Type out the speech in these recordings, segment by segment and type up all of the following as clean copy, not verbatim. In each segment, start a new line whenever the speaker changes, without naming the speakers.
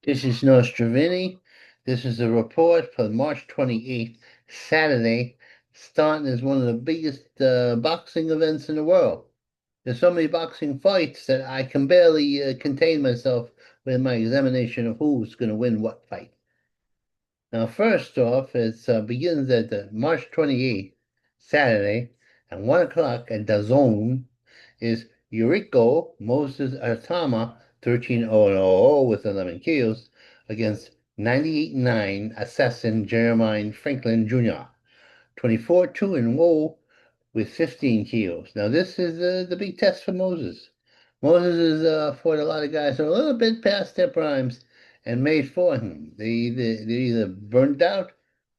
This is Nostrovini. This is a report for March 28th, Saturday, starting as one of the biggest boxing events in the world. There's so many boxing fights that I can barely contain myself with my examination of who's going to win what fight. Now, first off, it begins at March 28th, Saturday, at 1 o'clock at the Zone is Yuriko Moses Atama 13-0 with 11 kills against 98-9 assassin Jeremiah Franklin Jr. 24-2 in Woe with 15 kills. Now, this is the big test for Moses. Moses has fought a lot of guys who are a little bit past their primes and made for him. They're either burned out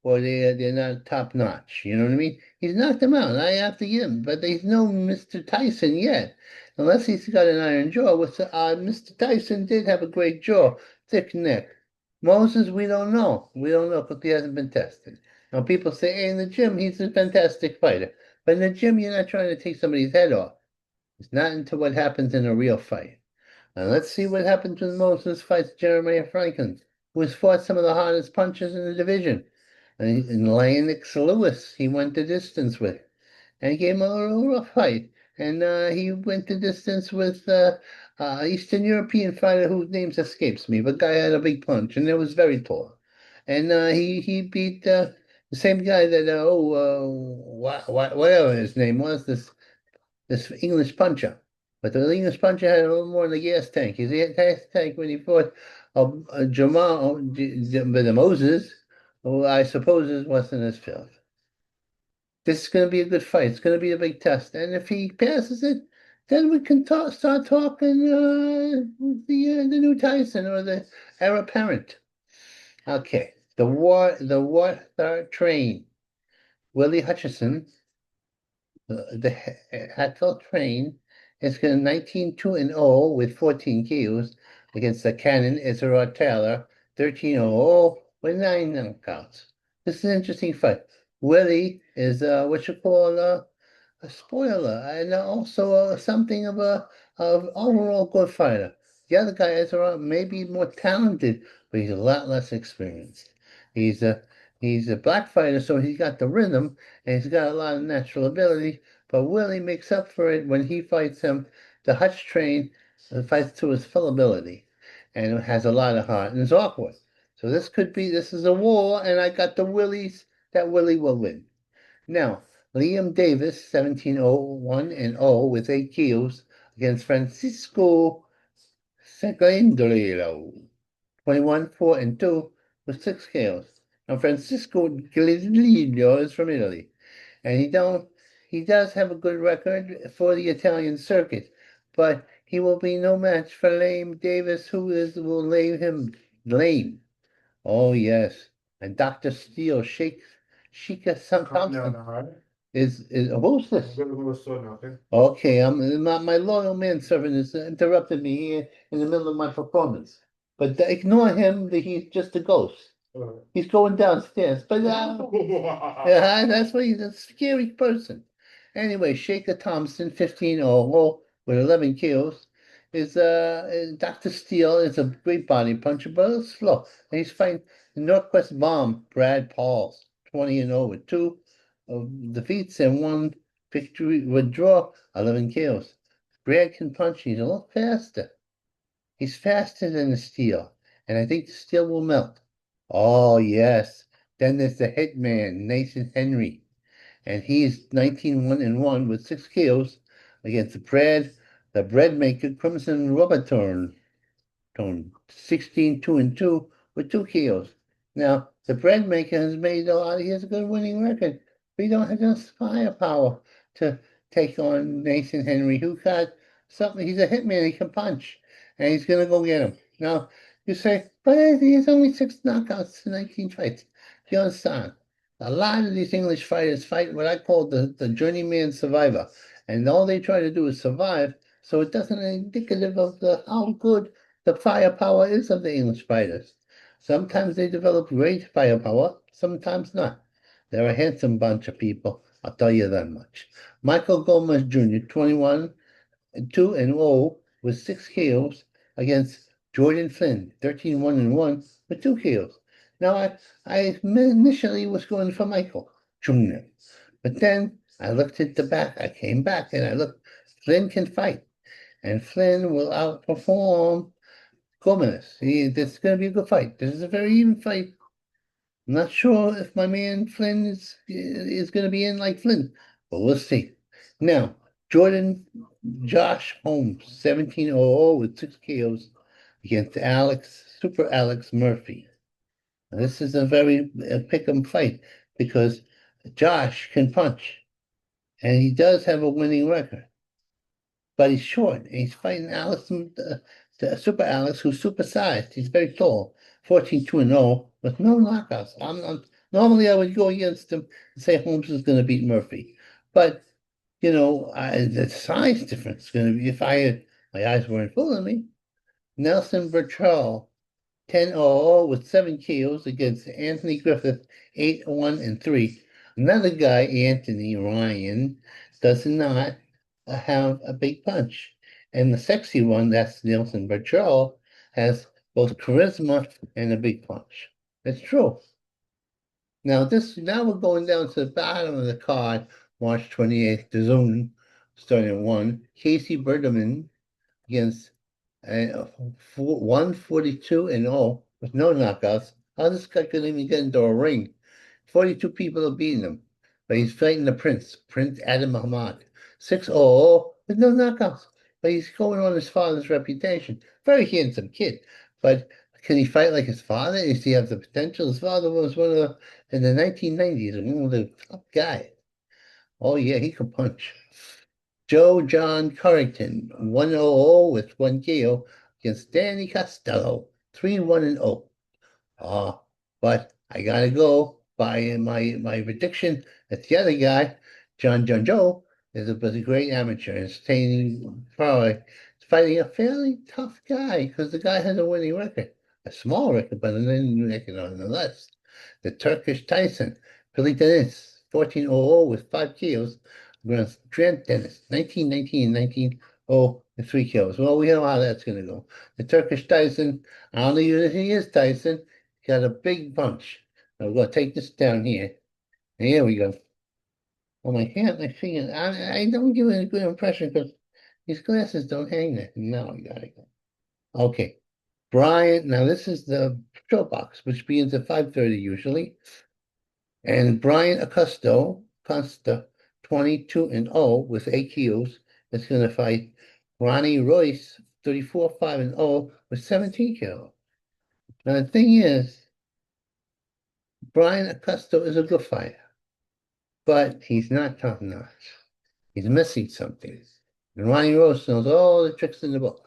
or they're not top notch. You know what I mean? He's knocked them out. I have to give him, but he's no Mr. Tyson yet, unless he's got an iron jaw. Mr. Tyson did have a great jaw, thick neck. Moses, we don't know. We don't know because he hasn't been tested. Now people say, hey, in the gym, he's a fantastic fighter. But in the gym, you're not trying to take somebody's head off. It's not into what happens in a real fight. Now let's see what happens when Moses fights Jeremiah Franklin, who has fought some of the hardest punchers in the division. And Lennox Lewis, he went the distance with. And he gave him a little rough fight. And he went the distance with Eastern European fighter whose name escapes me, but guy had a big punch and it was very tall. And he beat the same guy that whatever his name was, this English puncher. But the English puncher had a little more in the gas tank. He had gas tank when he fought Jamal, but Moses, who I suppose wasn't his field. This is going to be a good fight. It's going to be a big test. And if he passes it, then we can start talking the new Tyson or the heir apparent. Okay. The war train. Willie Hutchison, the Hatfield train, is going 19-2-0 with 14 KOs against the Cannon Israel Taylor 13-0 with 9 knockouts. This is an interesting fight. Willie is what you call a spoiler and also something of overall good fighter. The other guy is maybe more talented, but he's a lot less experienced. He's a he's a black fighter, so he's got the rhythm and he's got a lot of natural ability. But Willie makes up for it when he fights him. The Hutch train fights to his full ability and has a lot of heart and is awkward. So this is a war, and I got the Willies that Willie will win. Now, Liam Davis, 17-0-1-0 with 8 kills against Francisco Seguindolo, 21-4-2 with 6 kills. Now, Francisco Giglio is from Italy, and he does have a good record for the Italian circuit, but he will be no match for Lame Davis, will lay him lame. Oh yes, and Dr. Steele shakes Sheikah Thompson who's this? Okay, my loyal manservant has interrupted me here in the middle of my performance. But ignore him, he's just a ghost. He's going downstairs. But yeah, that's why he's a scary person. Anyway, Shaker Thompson, 15-0 with 11 kills. Dr. Steele is a great body puncher, but it's slow. And he's fighting the Northwest Bomb, Brad Pauls, 20-0 with 2 defeats and 1 victory with draw, 11 kills. Brad can punch, he's a little faster. He's faster than the Steel, and I think the Steel will melt. Oh, yes. Then there's the hitman, Nathan Henry, and he's 19-1-1 with 6 kills against the bread maker, Crimson Roberton, 16-2-2 with 2 kills. Now, the bread maker has made he has a good winning record. We don't have enough firepower to take on Nathan Henry, who got something. He's a hitman, he can punch, and he's going to go get him. Now, you say, but he has only 6 knockouts in 19 fights. Do you understand? A lot of these English fighters fight what I call the journeyman survivor, and all they try to do is survive, so it doesn't indicative of how good the firepower is of the English fighters. Sometimes they develop great firepower, sometimes not. They're a handsome bunch of people, I'll tell you that much. Michael Gomez Jr., 21-2-0 with 6 kills against Jordan Flynn, 13-1-1 with 2 KOs. Now, I initially was going for Michael Jr., but then I looked at the back. I came back and I looked. Flynn can fight, and Flynn will outperform Gomez. This is going to be a good fight. This is a very even fight. I'm not sure if my man Flynn is going to be in like Flynn, but we'll see. Now, Jordan Josh Holmes, 17-0 with 6 KOs against Super Alex Murphy. Now, this is a very pick 'em fight because Josh can punch, and he does have a winning record, but he's short. And he's fighting the Super Alex, who's supersized. He's very tall, 14-2-0 with no knockouts. Normally I would go against him and say Holmes is going to beat Murphy, but the size difference is going to be if my eyes weren't fooling me. Nelson Bertrell, 10-0 with 7 KOs against Anthony Griffith, 8-1-3. Another guy, Anthony Ryan, does not have a big punch. And the sexy one, that's Nelson Bertrell, has both charisma and a big punch. It's true. Now we're going down to the bottom of the card, March 28th, the zone starting at 1. Casey Berderman against 142-0 with no knockouts. How this guy could even get into a ring? 42 people are beating him, but he's fighting the Prince Adam Ahmad. 6-0 with no knockouts, but he's going on his father's reputation. Very handsome kid, but can he fight like his father? Does he have the potential? His father was in the 1990s, one of the top guys. Oh yeah, he could punch. Joe John Corrington, 1-0 with 1 KO against Danny Costello, 3-1-0. But I gotta go by my prediction that the other guy, John Joe, was a great amateur and staying probably fighting a fairly tough guy because the guy has a winning record. A small record, but a winning record nonetheless. The Turkish Tyson, Billy Dennis, 14-0 with 5 KOs against Trent Dennis, 19-19 19-0 with 3 KOs. Well, we know how that's going to go. The Turkish Tyson, I don't know if he is Tyson, got a big punch. Now we're going to take this down here. And here we go. Oh, my hand, my finger. I don't give it a good impression because these glasses don't hang there. Now I got to go. Okay. Brian, now this is the show box, which begins at 5:30 usually. And Brian Costa, 22-0 with 8 KOs, is going to fight Ronnie Royce, 34-5-0 with 17 KOs. Now the thing is, Brian Acosta is a good fighter, but he's not top notch. He's missing something. And Ronnie Royce knows all the tricks in the book.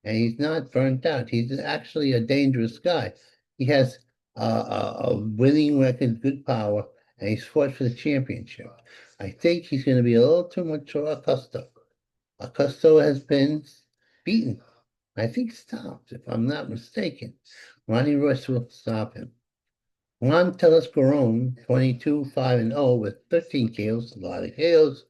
And he's not burnt out. He's actually a dangerous guy. He has a winning record, good power, and he's fought for the championship. I think he's going to be a little too much for Acosta. Acosta has been beaten. I think stopped, if I'm not mistaken. Ronnie Royce will stop him. Juan Telescoron, 22-5-0 with 13 KOs, a lot of KOs,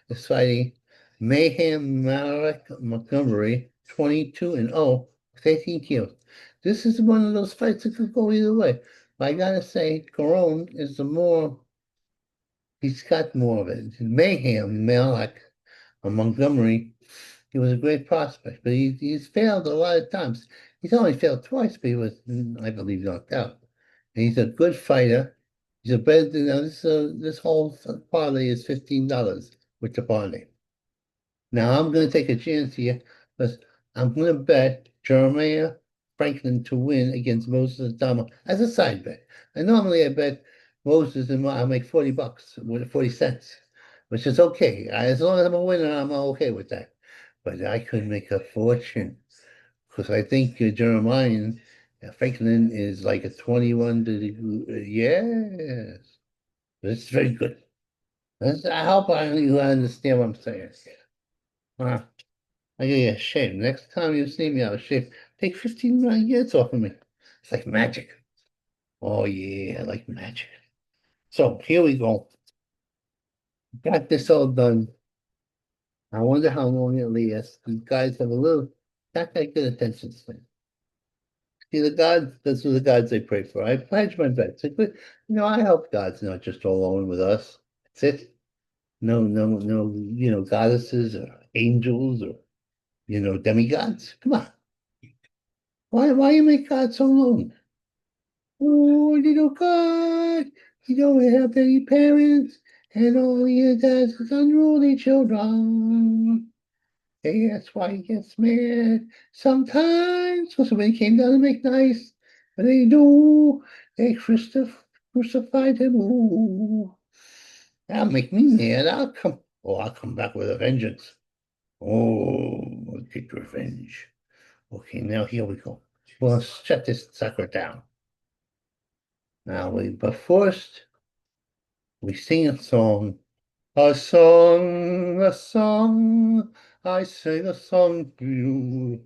is fighting Mayhem Marek Montgomery, 22-0 with 18 KOs. This is one of those fights that could go either way. But I gotta say, Coron is he's got more of it. Mayhem Malak Montgomery, he was a great prospect, but he's failed a lot of times. He's only failed twice, but he was, I believe, knocked out. And he's a good fighter. He's a better than this whole parlay is $15 with the parlay. Now I'm going to take a chance here because I'm going to bet Jeremiah Franklin to win against Moses Adama as a side bet. And normally I bet Moses and I'll make $40 with 40 cents, which is okay. As long as I'm a winner, I'm okay with that. But I could make a fortune because I think Jeremiah Franklin is like a 21 to yes. It's very good. I hope you understand what I'm saying. Huh. I give you a shave. Next time you see me, I'll shave. Take 15 years off of me. It's like magic. Oh yeah, like magic. So here we go. Got this all done. I wonder how long it lasts. These guys have got that good attention span. See, the gods, those are the gods they pray for. I pledge my bets. I hope God's not just alone with us. That's it. No, no, no, goddesses or angels or, demigods. Come on. Why you make God so alone? Oh, little God, you don't have any parents, and all he has is unruly children. Hey, that's why he gets mad sometimes. So when he came down to make nice, what they do, they crucified him. Ooh, that'll make me mad. I'll come back with a vengeance. Oh, I'll get revenge. Okay, now here we go. Well, let's shut this sucker down. But first, we sing a song. A song, I sing a song to you.